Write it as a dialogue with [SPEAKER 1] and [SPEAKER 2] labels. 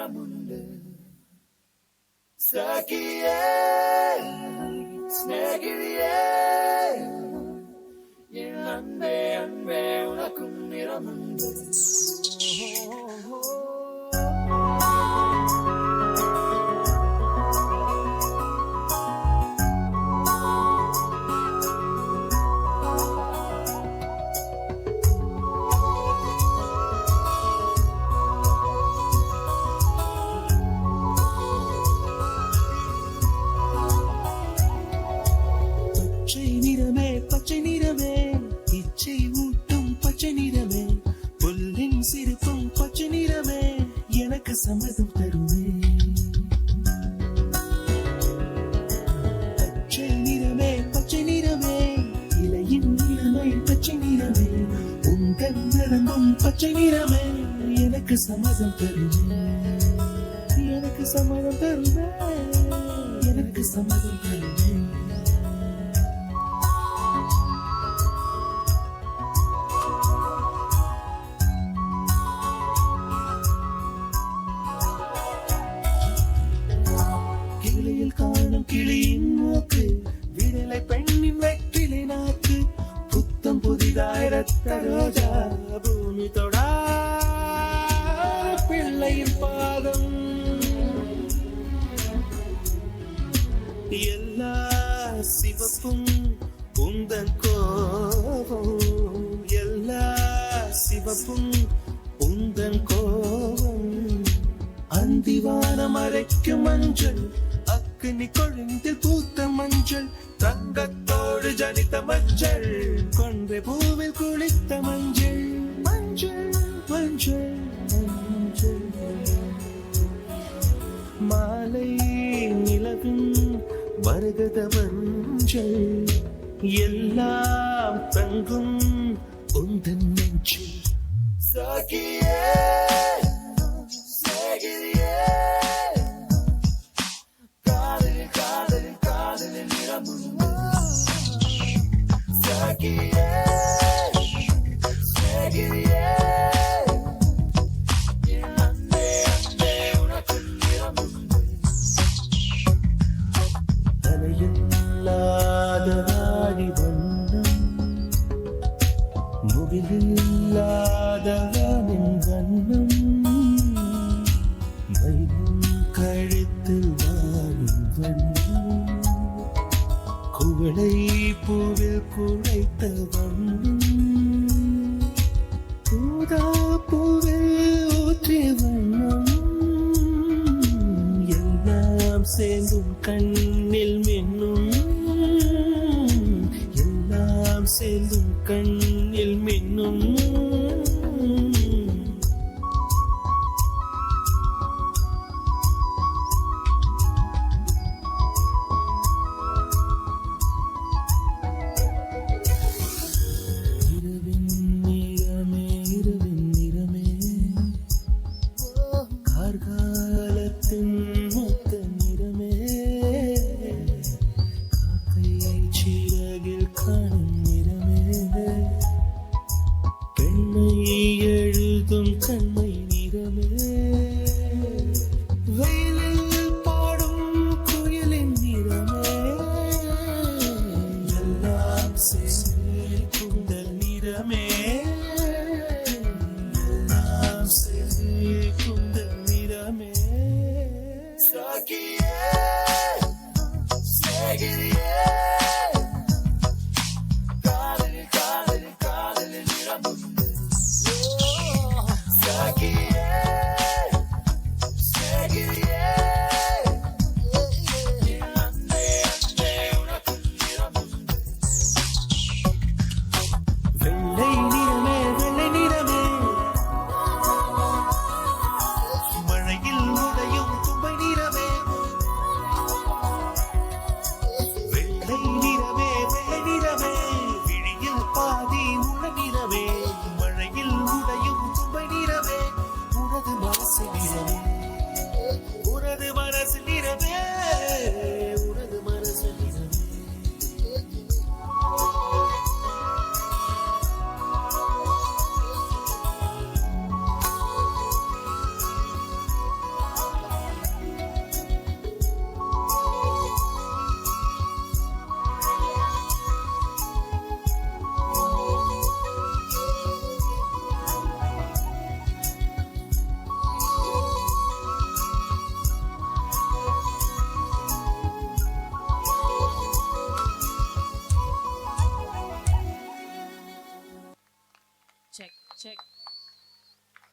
[SPEAKER 1] நிறமுண்டு சகியே ஸ்நேகிதியே என் அன்பே அன்பே உனக்கும் நிறமுண்டு
[SPEAKER 2] பச்சை நிறமே இச்சை ஊட்டும் பச்சை நிறமே புல்லின் சிரிப்பும் பச்சை நிறமே எனக்கு சம்மதம் தருமே பச்சை நிறமே இலையின் நிறமை பச்சை நிறமே உங்கள் நிறமும் பச்சை நிறமே எனக்கு சம்மதம் தருமே எனக்கு சம்மதம் தருமே எனக்கு சம்மதம் தருமே காணும் கிளியின் மூக்கு விரலை பெண்ணின் வெற்றிலை நாக்கு புத்தம் புதிதாய் ரத்த ரோஜா பூமி தொடா பிள்ளையின் பாதம் எல்லா சிவப்பும் உந்தன் கோபம் எல்லா சிவப்பும் உந்தன் கோபம் அந்திவானம் அரைக்கும் மஞ்சள் அக்னி கொழுந்தில் பூத்த மஞ்சள் தங்கத்தோடு ஜனித்த மஞ்சள் கொன்றை பூவில் குளித்த மஞ்சள் மஞ்சள் மஞ்சள் மஞ்சள் மாலை நிலவின் மரகத மஞ்சள் எல்லாம் தங்கும் உந்தன் நெஞ்சில்
[SPEAKER 1] சகியே ஸ்நேகிதியே சகியே ஸ்நேகிதியே என் அன்பே அன்பே உனக்கும் நிறமுண்டு
[SPEAKER 2] தலையில்லாத வாடி வண்ணம் முகிலில்லாத வானின் வண்ணம் மயிலும் கழுத்தில் வாழும் வண்ணம் குவளை பூவில் குழைத்த வண்ணம் பூதா பூவில் ஊற்றிய வண்ணம் எல்லாம் சேர்ந்தும் கண்ணில் மின்னும் எல்லாம் சேர்ந்தும் கண்ணில் மின்னும் கார்காலத்தின்